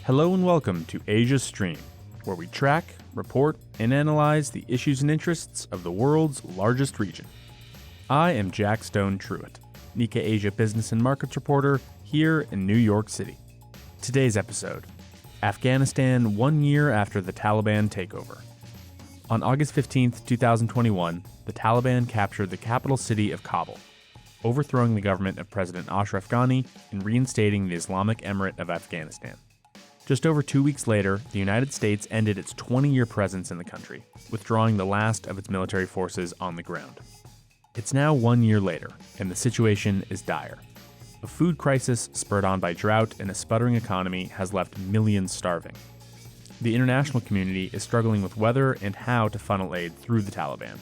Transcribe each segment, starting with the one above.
Hello and welcome to Asia Stream, where we track, report, and analyze the issues and interests of the world's largest region. I am Jack Stone Truitt, Nikkei Asia business and markets reporter here in New York City. Today's episode, Afghanistan 1 year after the Taliban takeover. On August 15, 2021, the Taliban captured the capital city of Kabul, overthrowing the government of President Ashraf Ghani and reinstating the Islamic Emirate of Afghanistan. Just over 2 weeks later, the United States ended its 20-year presence in the country, withdrawing the last of its military forces on the ground. It's now 1 year later, and the situation is dire. A food crisis spurred on by drought and a sputtering economy has left millions starving. The international community is struggling with whether and how to funnel aid through the Taliban.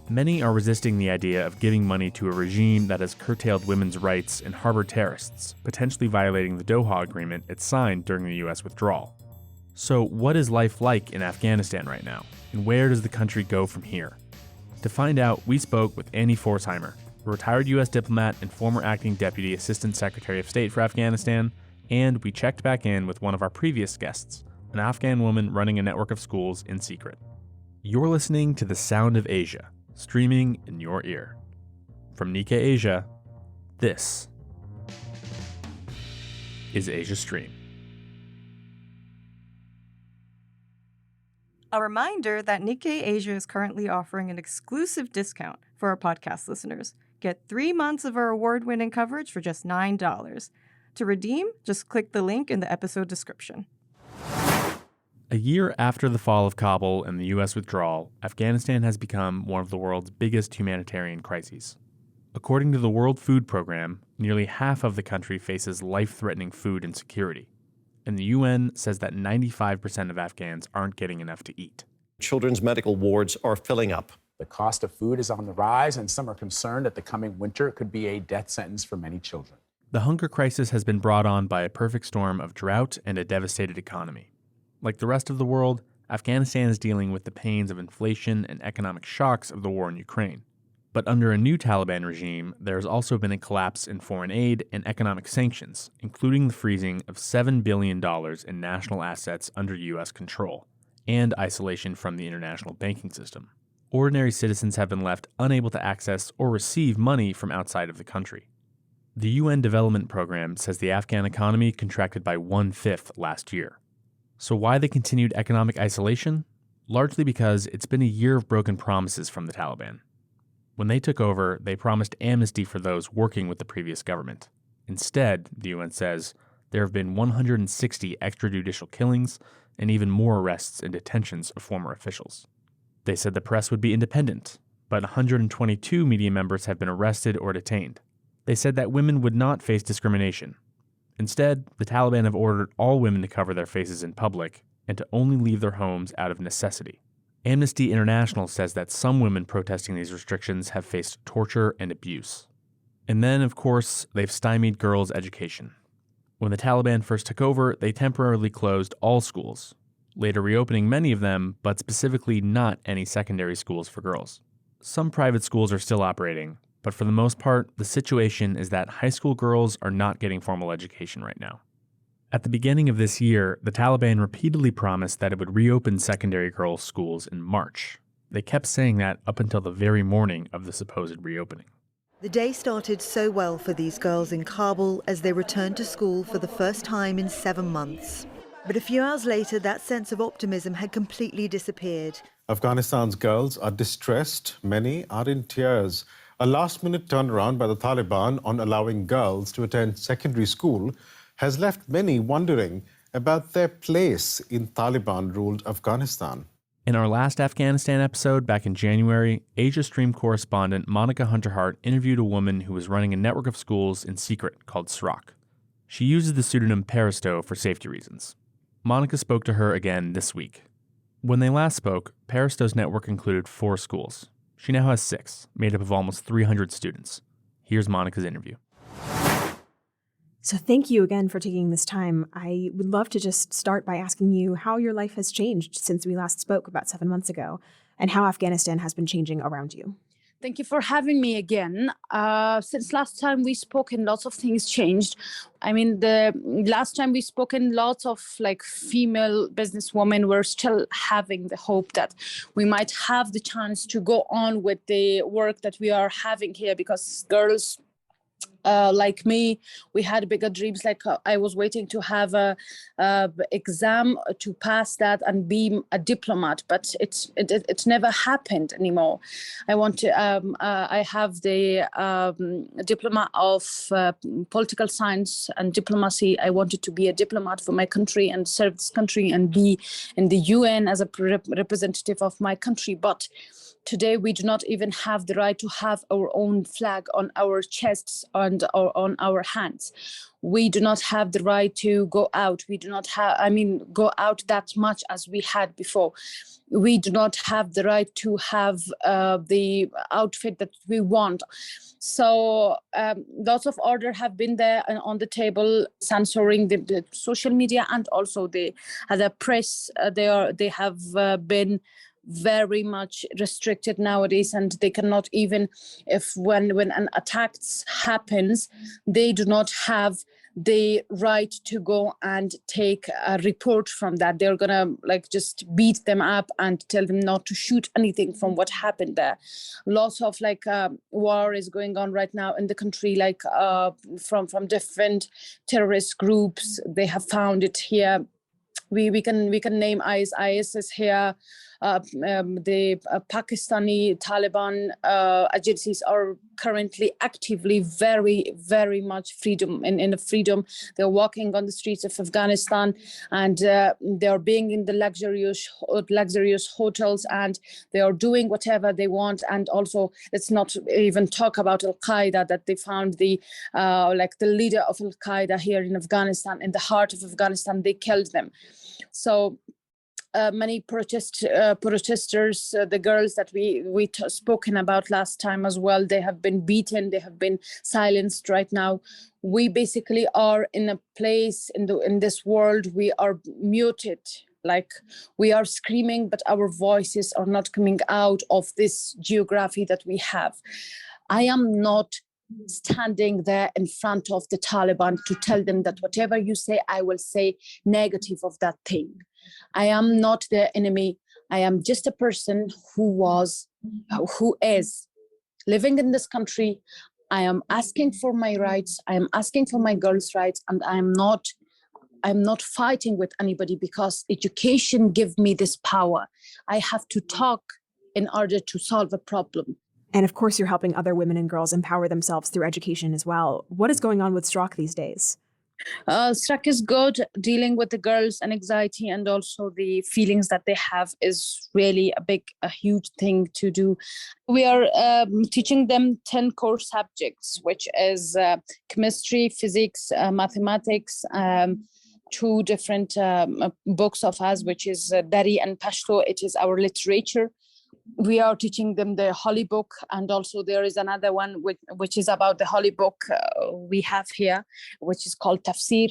Many are resisting the idea of giving money to a regime that has curtailed women's rights and harbored terrorists, potentially violating the Doha Agreement it signed during the U.S. withdrawal. So what is life like in Afghanistan right now, and where does the country go from here? To find out, we spoke with Annie Pforzheimer, a retired U.S. diplomat and former acting Deputy Assistant Secretary of State for Afghanistan, and we checked back in with one of our previous guests, an Afghan woman running a network of schools in secret. You're listening to The Sound of Asia, streaming in your ear. From Nikkei Asia, this is Asia Stream. A reminder that Nikkei Asia is currently offering an exclusive discount for our podcast listeners. Get 3 months of our award-winning coverage for just $9. To redeem, just click the link in the episode description. A year after the fall of Kabul and the U.S. withdrawal, Afghanistan has become one of the world's biggest humanitarian crises. According to the World Food Program, nearly half of the country faces life-threatening food insecurity, and the UN says that 95% of Afghans aren't getting enough to eat. Children's medical wards are filling up. The cost of food is on the rise, and some are concerned that the coming winter could be a death sentence for many children. The hunger crisis has been brought on by a perfect storm of drought and a devastated economy. Like the rest of the world, Afghanistan is dealing with the pains of inflation and economic shocks of the war in Ukraine. But under a new Taliban regime, there has also been a collapse in foreign aid and economic sanctions, including the freezing of $7 billion in national assets under U.S. control, and isolation from the international banking system. Ordinary citizens have been left unable to access or receive money from outside of the country. The UN Development Program says the Afghan economy contracted by 1/5 last year. So why the continued economic isolation? Largely because it's been a year of broken promises from the Taliban. When they took over, they promised amnesty for those working with the previous government. Instead, the UN says, there have been 160 extrajudicial killings and even more arrests and detentions of former officials. They said the press would be independent, but 122 media members have been arrested or detained. They said that women would not face discrimination. Instead, the Taliban have ordered all women to cover their faces in public and to only leave their homes out of necessity. Amnesty International says that some women protesting these restrictions have faced torture and abuse. And then, of course, they've stymied girls' education. When the Taliban first took over, they temporarily closed all schools, later reopening many of them, but specifically not any secondary schools for girls. Some private schools are still operating, but for the most part, the situation is that high school girls are not getting formal education right now. At the beginning of this year, the Taliban repeatedly promised that it would reopen secondary girls' schools in March. They kept saying that up until the very morning of the supposed reopening. The day started so well for these girls in Kabul as they returned to school for the first time in 7 months. But a few hours later, that sense of optimism had completely disappeared. Afghanistan's girls are distressed. Many are in tears. A last-minute turnaround by the Taliban on allowing girls to attend secondary school has left many wondering about their place in Taliban-ruled Afghanistan. In our last Afghanistan episode back in January, Asia Stream correspondent Monica Hunter-Hart interviewed a woman who was running a network of schools in secret called SROC. She uses the pseudonym Peristo for safety reasons. Monica spoke to her again this week. When they last spoke, Peristo's network included 4 schools. She now has 6, made up of almost 300 students. Here's Monica's interview. So thank you again for taking this time. I would love to just start by asking you how your life has changed since we last spoke about 7 months ago, and how Afghanistan has been changing around you. Thank you for having me again. Since last time we spoke, and lots of things changed. I mean, the last time we spoke, and lots of like female businesswomen were still having the hope that we might have the chance to go on with the work that we are having here, because girls like me, we had bigger dreams. Like I was waiting to have a exam to pass that and be a diplomat, but it never happened anymore. I have the diploma of political science and diplomacy. I wanted to be a diplomat for my country and serve this country and be in the UN as a representative of my country, but today, we do not even have the right to have our own flag on our chests and on our hands. We do not have the right to go out. We do not go out that much as we had before. We do not have the right to have the outfit that we want. So lots of order have been there and on the table, censoring the social media and also the press. They have been very much restricted nowadays, and they cannot even, if when an attack happens, they do not have the right to go and take a report from that. They're gonna just beat them up and tell them not to shoot anything from what happened there. Lots of war is going on right now in the country, from different terrorist groups. They have found it here. We can name IS. IS is here. The Pakistani Taliban agencies are currently actively very, very much in the freedom. They're walking on the streets of Afghanistan, and they're being in the luxurious hotels, and they are doing whatever they want. And also, let's not even talk about Al-Qaeda, that they found the leader of Al-Qaeda here in Afghanistan, in the heart of Afghanistan. They killed them. So many protesters, the girls that we spoken about last time as well, they have been beaten, they have been silenced. Right now, we basically are in a place in this world, we are muted. Like we are screaming, but our voices are not coming out of this geography that we have. I am not standing there in front of the Taliban to tell them that whatever you say, I will say negative of that thing. I am not their enemy. I am just a person who is living in this country. I am asking for my rights. I am asking for my girls' rights, and I'm not fighting with anybody, because education gives me this power. I have to talk in order to solve a problem. And of course, you're helping other women and girls empower themselves through education as well. What is going on with Strock these days? Strock is good. Dealing with the girls and anxiety and also the feelings that they have is really a huge thing to do. We are teaching them 10 core subjects, which is chemistry, physics, mathematics, 2 different books of us, which is Dari and Pashto. It is our literature. We are teaching them the Holy Book, and also there is another one which is about the Holy Book we have here, which is called Tafsir.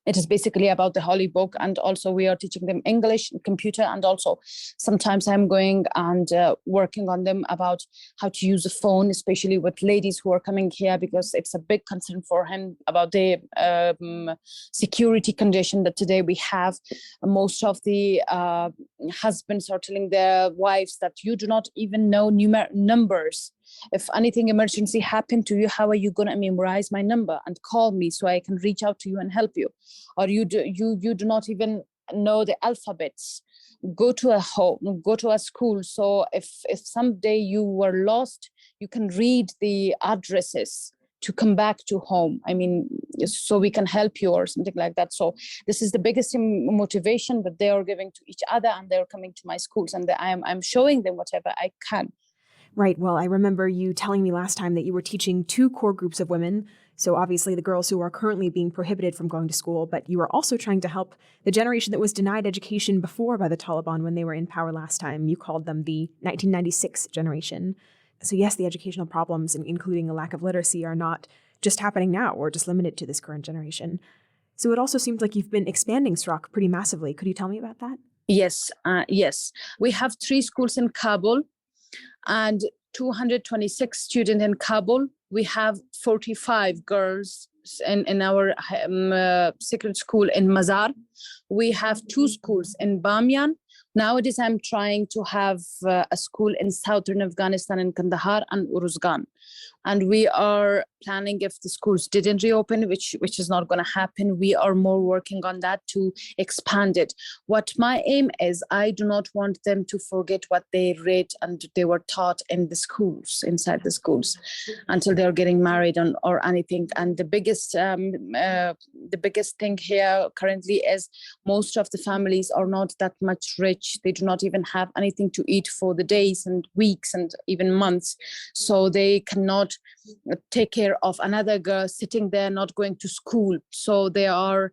It is basically about the Holy Book, and also we are teaching them English, computer, and also sometimes I'm going and working on them about how to use a phone, especially with ladies who are coming here, because it's a big concern for him about the security condition that today we have. Most of the husbands are telling their wives that you do not even know numbers. If anything emergency happened to you, how are you going to memorize my number and call me so I can reach out to you and help you? Or you do not even know the alphabets. Go to a home, go to a school. So if someday you were lost, you can read the addresses to come back to home. I mean, so we can help you or something like that. So this is the biggest motivation that they are giving to each other, and they're coming to my schools, and I'm showing them whatever I can. Right. Well, I remember you telling me last time that you were teaching 2 core groups of women. So obviously the girls who are currently being prohibited from going to school, but you were also trying to help the generation that was denied education before by the Taliban when they were in power last time. You called them the 1996 generation. So yes, the educational problems, including a lack of literacy, are not just happening now or just limited to this current generation. So it also seems like you've been expanding Strock pretty massively. Could you tell me about that? Yes. We have 3 schools in Kabul, and 226 students in Kabul. We have 45 girls in our secret school in Mazar. We have 2 schools in Bamyan. Nowadays, I'm trying to have a school in southern Afghanistan in Kandahar and Uruzgan. And we are planning, if the schools didn't reopen, which is not going to happen, we are more working on that to expand it. What my aim is, I do not want them to forget what they read and they were taught in the schools, inside the schools, until they're getting married or anything. And the biggest thing here currently is most of the families are not that much rich. They do not even have anything to eat for the days and weeks and even months. So they cannot take care of another girl sitting there not going to school. So they are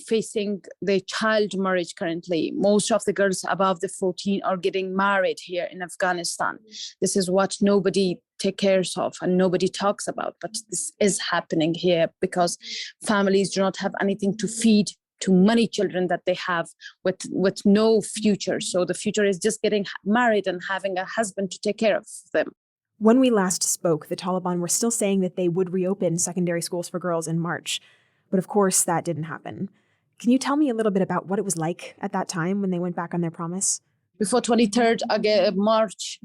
facing the child marriage currently. Most of the girls above the 14 are getting married here in Afghanistan. This is what nobody take care of and nobody talks about, but this is happening here because families do not have anything to feed to many children that they have with no future. So the future is just getting married and having a husband to take care of them. When we last spoke, the Taliban were still saying that they would reopen secondary schools for girls in March. But of course, that didn't happen. Can you tell me a little bit about what it was like at that time when they went back on their promise? Before 23rd March,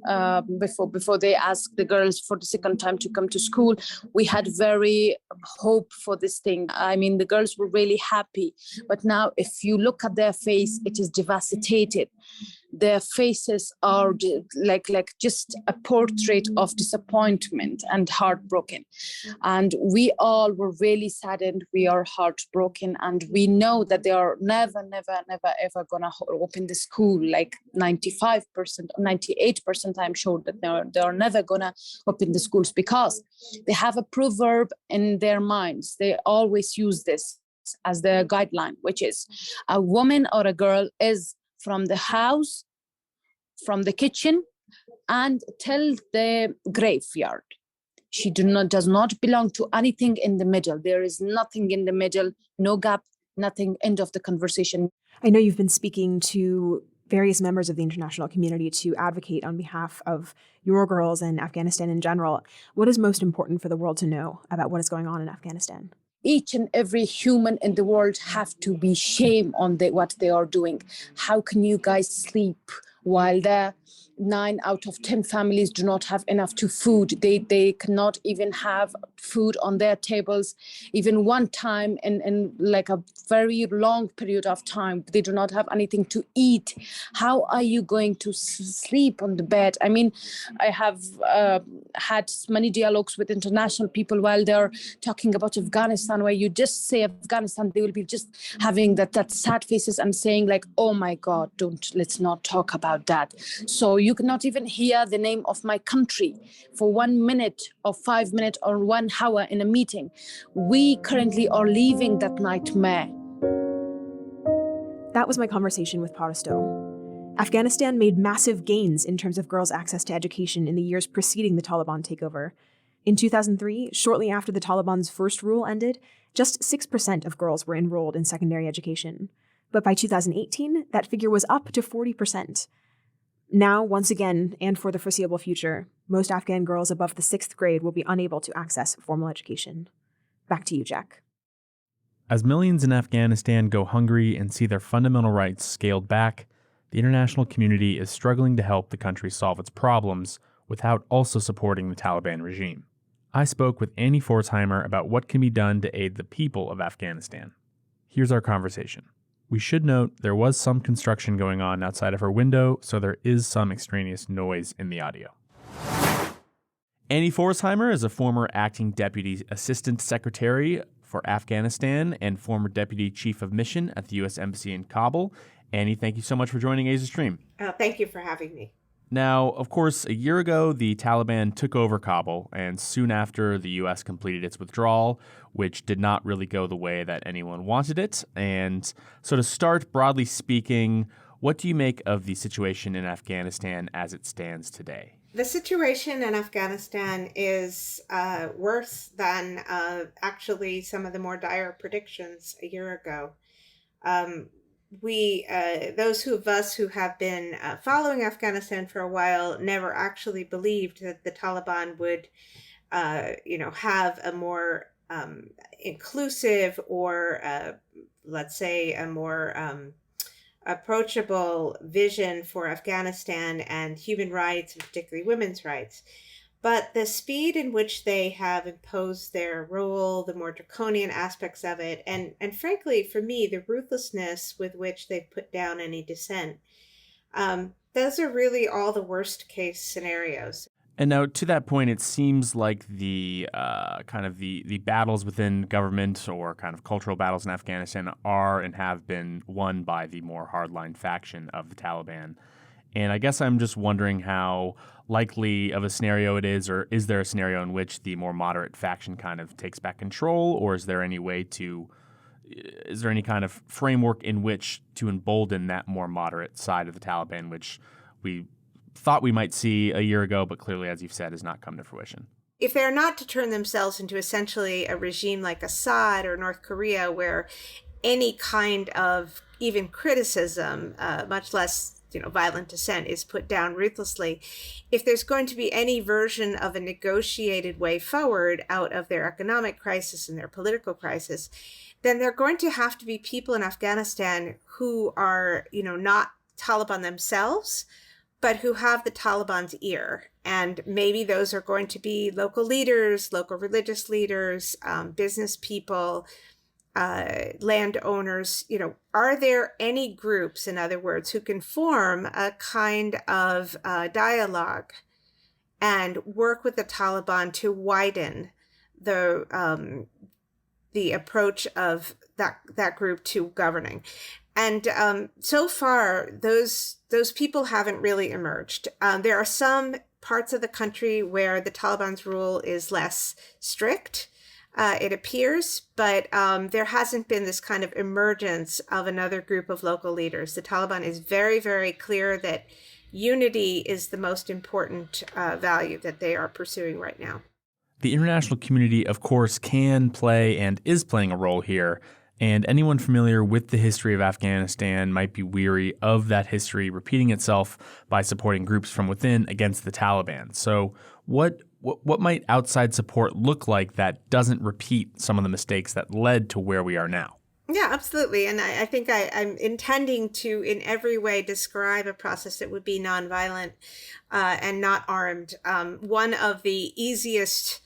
before they asked the girls for the second time to come to school, we had very hope for this thing. I mean, the girls were really happy. But now if you look at their face, it is devastated. Their faces are like just a portrait of disappointment and heartbroken. And we all were really saddened. We are heartbroken. And we know that they are never, ever going to open the school. Like 95%, 98%, I'm sure that they are never going to open the schools because they have a proverb in their minds. They always use this as their guideline, which is a woman or a girl is from the house, from the kitchen, and till the graveyard. She does not belong to anything in the middle. There is nothing in the middle, no gap, nothing, end of the conversation. I know you've been speaking to various members of the international community to advocate on behalf of your girls and Afghanistan in general. What is most important for the world to know about what is going on in Afghanistan? Each and every human in the world have to be shame on what they are doing. How can you guys sleep while the 9 out of 10 families do not have enough to food? They cannot even have food on their tables, even one time in like a very long period of time. They do not have anything to eat. How are you going to sleep on the bed? I mean, I have had many dialogues with international people while they're talking about Afghanistan, where you just say Afghanistan, they will be just having that sad faces and saying like, oh my God, let's not talk about that. So you cannot even hear the name of my country for 1 minute or 5 minutes or 1 hour in a meeting. We currently are living that nightmare. That was my conversation with Pforzheimer. Afghanistan made massive gains in terms of girls' access to education in the years preceding the Taliban takeover. In 2003, shortly after the Taliban's first rule ended, just 6% of girls were enrolled in secondary education. But by 2018, that figure was up to 40%. Now, once again, and for the foreseeable future, most Afghan girls above the 6th grade will be unable to access formal education. Back to you, Jack. As millions in Afghanistan go hungry and see their fundamental rights scaled back, the international community is struggling to help the country solve its problems without also supporting the Taliban regime. I spoke with Annie Pforzheimer about what can be done to aid the people of Afghanistan. Here's our conversation. We should note there was some construction going on outside of her window, so there is some extraneous noise in the audio. Annie Pforzheimer is a former acting deputy assistant secretary for Afghanistan and former deputy chief of mission at the U.S. Embassy in Kabul. Annie, thank you so much for joining Asia Stream. Thank you for having me. Now, of course, a year ago, the Taliban took over Kabul, and soon after, the U.S. completed its withdrawal, which did not really go the way that anyone wanted it. And so to start, broadly speaking, what do you make of the situation in Afghanistan as it stands today? The situation in Afghanistan is worse than actually some of the more dire predictions a year ago. those of us who have been following Afghanistan for a while never actually believed that the Taliban would, have a more inclusive or, let's say, a more approachable vision for Afghanistan and human rights, and particularly women's rights. But the speed in which they have imposed their rule, the more draconian aspects of it, and frankly, for me, the ruthlessness with which they've put down any dissent, those are really all the worst case scenarios. And now, to that point, it seems like the kind of the battles within government or kind of cultural battles in Afghanistan are and have been won by the more hardline faction of the Taliban. And I guess I'm just wondering how likely of a scenario it is, or is there a scenario in which the more moderate faction kind of takes back control, or is there any kind of framework in which to embolden that more moderate side of the Taliban, which we thought we might see a year ago, but clearly, as you've said, has not come to fruition? If they're not to turn themselves into essentially a regime like Assad or North Korea, where any kind of even criticism, much less violent dissent, is put down ruthlessly. If there's going to be any version of a negotiated way forward out of their economic crisis and their political crisis, then there are going to have to be people in Afghanistan who are, not Taliban themselves, but who have the Taliban's ear. And maybe those are going to be local leaders, local religious leaders, business people, landowners. Are there any groups, in other words, who can form a kind of dialogue and work with the Taliban to widen the approach of that group to governing? And so far, those people haven't really emerged. There are some parts of the country where the Taliban's rule is less strict, it appears, but there hasn't been this kind of emergence of another group of local leaders. The Taliban is very, very clear that unity is the most important value that they are pursuing right now. The international community, of course, can play and is playing a role here. And anyone familiar with the history of Afghanistan might be weary of that history repeating itself by supporting groups from within against the Taliban. So what might outside support look like that doesn't repeat some of the mistakes that led to where we are now? Yeah, absolutely. And I think I'm intending to, in every way, describe a process that would be nonviolent and not armed. One of the easiest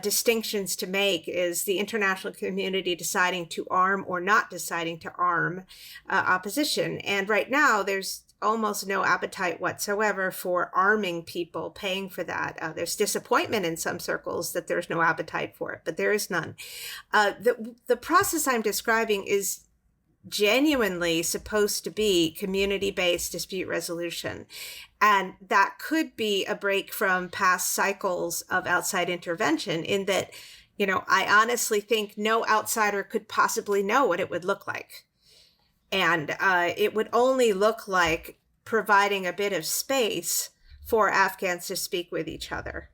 distinctions to make is the international community deciding to arm or not deciding to arm opposition. And right now, there's almost no appetite whatsoever for arming people, paying for that. There's disappointment in some circles that there's no appetite for it, but there is none. The process I'm describing is genuinely supposed to be community-based dispute resolution. And that could be a break from past cycles of outside intervention in that, I honestly think no outsider could possibly know what it would look like. And it would only look like providing a bit of space for Afghans to speak with each other.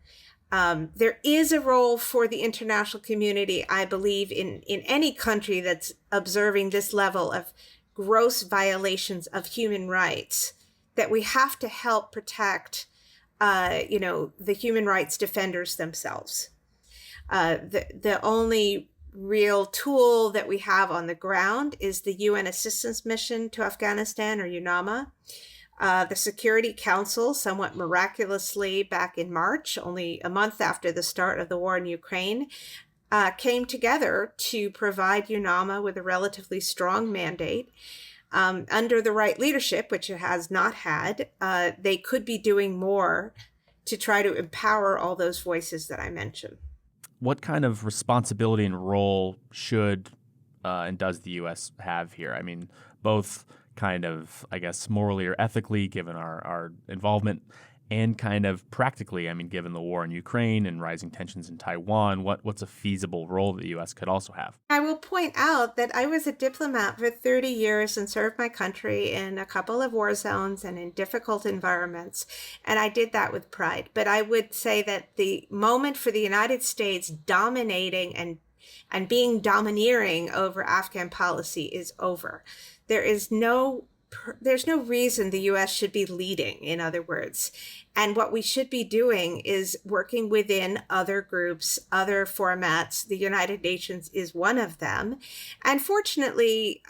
There is a role for the international community, I believe, in any country that's observing this level of gross violations of human rights, that we have to help protect, the human rights defenders themselves. The only real tool that we have on the ground is the UN Assistance Mission to Afghanistan, or UNAMA. The Security Council, somewhat miraculously back in March, only a month after the start of the war in Ukraine, came together to provide UNAMA with a relatively strong mandate. Under the right leadership, which it has not had, they could be doing more to try to empower all those voices that I mentioned. What kind of responsibility and role should and does the U.S. have here? I mean, both kind of, I guess, morally or ethically, given our involvement, and kind of practically, I mean, given the war in Ukraine and rising tensions in Taiwan, what's a feasible role that the U.S. could also have? I will point out that I was a diplomat for 30 years and served my country in a couple of war zones and in difficult environments, and I did that with pride. But I would say that the moment for the United States dominating and and being domineering over Afghan policy is over. There's no reason the U.S. should be leading, in other words. And what we should be doing is working within other groups, other formats. The United Nations is one of them. And fortunately,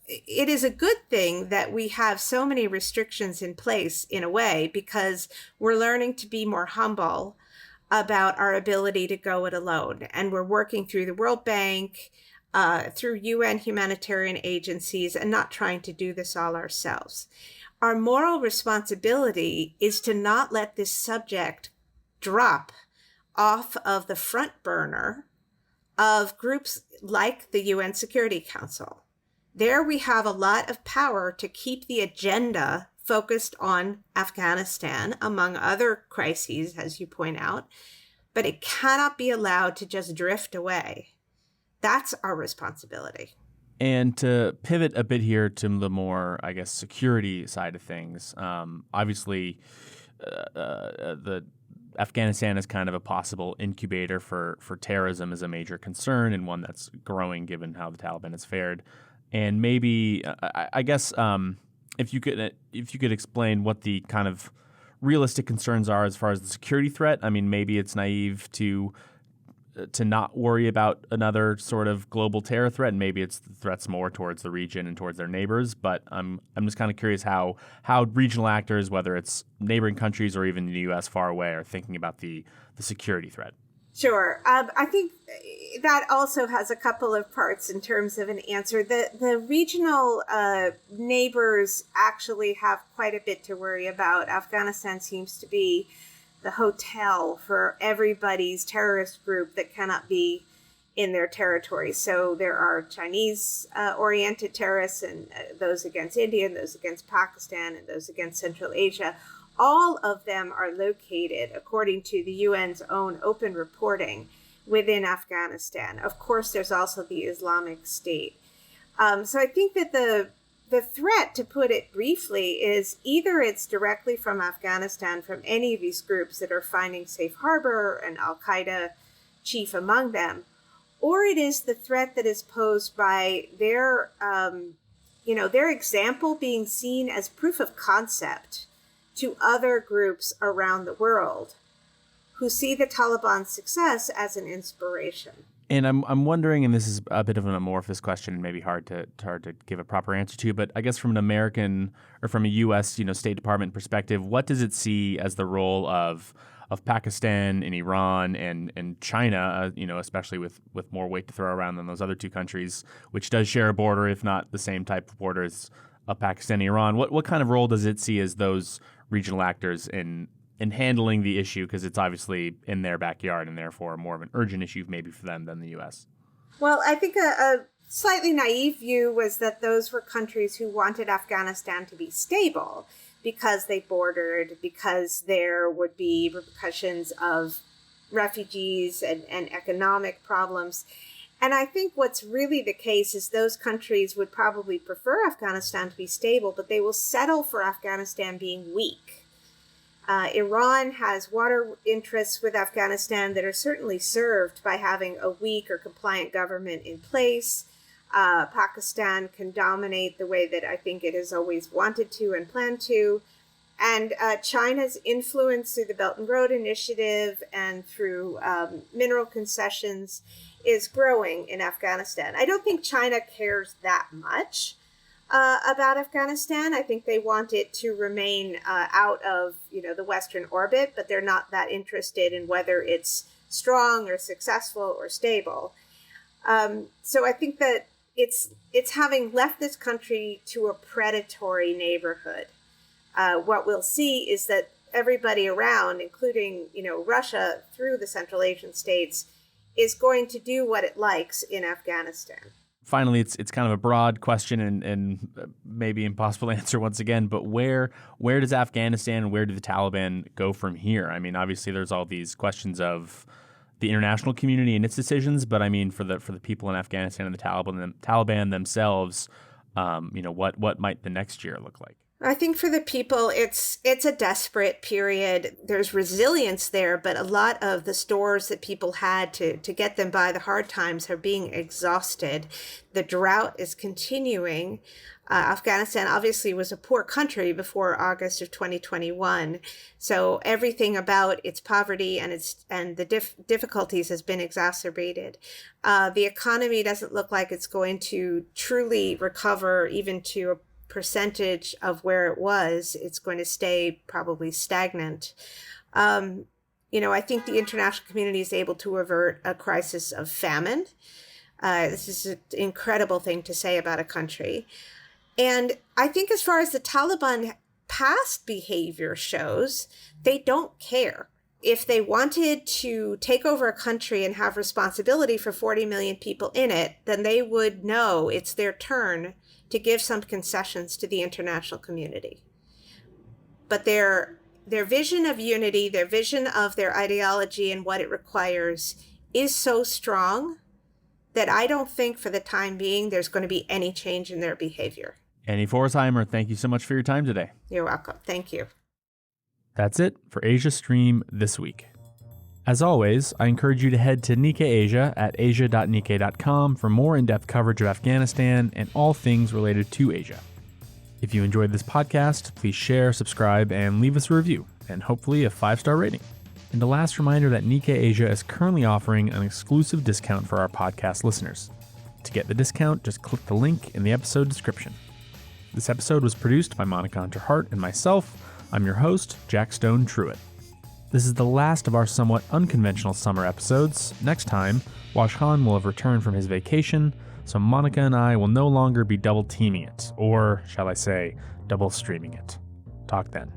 it is a good thing that we have so many restrictions in place, in a way, because we're learning to be more humble about our ability to go it alone. And we're working through the World Bank, through UN humanitarian agencies, and not trying to do this all ourselves. Our moral responsibility is to not let this subject drop off of the front burner of groups like the UN Security Council. There we have a lot of power to keep the agenda focused on Afghanistan, among other crises, as you point out, but it cannot be allowed to just drift away. That's our responsibility. And to pivot a bit here to the more, I guess, security side of things, obviously the Afghanistan is kind of a possible incubator for terrorism as a major concern, and one that's growing given how the Taliban has fared. And maybe, I guess, if you could explain what the kind of realistic concerns are as far as the security threat. I mean, maybe it's naive to not worry about another sort of global terror threat, and maybe it's the threats more towards the region and towards their neighbors. But I'm just kind of curious how regional actors, whether it's neighboring countries or even the U.S. far away, are thinking about the security threat. Sure. I think that also has a couple of parts in terms of an answer. The regional neighbors actually have quite a bit to worry about. Afghanistan seems to be the hotel for everybody's terrorist group that cannot be in their territory. So there are Chinese-oriented terrorists, and those against India, and those against Pakistan, and those against Central Asia. All of them are located, according to the UN's own open reporting, within Afghanistan. Of course, there's also the Islamic State. So I think that the threat, to put it briefly, is either it's directly from Afghanistan, from any of these groups that are finding safe harbor, and Al-Qaeda chief among them, or it is the threat that is posed by their example being seen as proof of concept to other groups around the world who see the Taliban's success as an inspiration. And I'm wondering, and this is a bit of an amorphous question, and maybe hard to give a proper answer to, but I guess from an American or from a U.S. State Department perspective, what does it see as the role of Pakistan and Iran and China, especially with more weight to throw around than those other two countries, which does share a border, if not the same type of border as Pakistan and Iran? What kind of role does it see as those regional actors in handling the issue, because it's obviously in their backyard and therefore more of an urgent issue maybe for them than the U.S.? Well, I think a slightly naive view was that those were countries who wanted Afghanistan to be stable because they bordered, because there would be repercussions of refugees and economic problems. And I think what's really the case is those countries would probably prefer Afghanistan to be stable, but they will settle for Afghanistan being weak. Iran has water interests with Afghanistan that are certainly served by having a weak or compliant government in place. Pakistan can dominate the way that I think it has always wanted to and planned to. And China's influence through the Belt and Road Initiative and through mineral concessions is growing in Afghanistan. I don't think China cares that much about Afghanistan. I think they want it to remain out of the Western orbit, but they're not that interested in whether it's strong or successful or stable. So I think that it's having left this country to a predatory neighborhood. What we'll see is that everybody around, including Russia through the Central Asian states, is going to do what it likes in Afghanistan. Finally, it's kind of a broad question and maybe impossible to answer once again, but where does Afghanistan and where do the Taliban go from here? I mean, obviously there's all these questions of the international community and its decisions, but I mean for the people in Afghanistan and the Taliban themselves, what might the next year look like? I think for the people, it's a desperate period. There's resilience there, but a lot of the stores that people had to get them by the hard times are being exhausted. The drought is continuing. Afghanistan obviously was a poor country before August of 2021. So everything about its poverty and the difficulties has been exacerbated. The economy doesn't look like it's going to truly recover even to a percentage of where it was. It's going to stay probably stagnant. I think the international community is able to avert a crisis of famine. This is an incredible thing to say about a country. And I think as far as the Taliban past behavior shows, they don't care. If they wanted to take over a country and have responsibility for 40 million people in it, then they would know it's their turn to give some concessions to the international community. But their vision of unity, their vision of their ideology and what it requires is so strong that I don't think for the time being there's going to be any change in their behavior. Annie Pforzheimer, thank you so much for your time today. You're welcome. Thank you. That's it for Asia Stream this week. As always, I encourage you to head to Nikkei Asia at asia.nikkei.com for more in-depth coverage of Afghanistan and all things related to Asia. If you enjoyed this podcast, please share, subscribe, and leave us a review, and hopefully a 5-star rating. And a last reminder that Nikkei Asia is currently offering an exclusive discount for our podcast listeners. To get the discount, just click the link in the episode description. This episode was produced by Monica Hunter-Hart and myself. I'm your host, Jack Stone Truitt. This is the last of our somewhat unconventional summer episodes. Next time, Wash Khan will have returned from his vacation, so Monica and I will no longer be double teaming it, or shall I say, double streaming it. Talk then.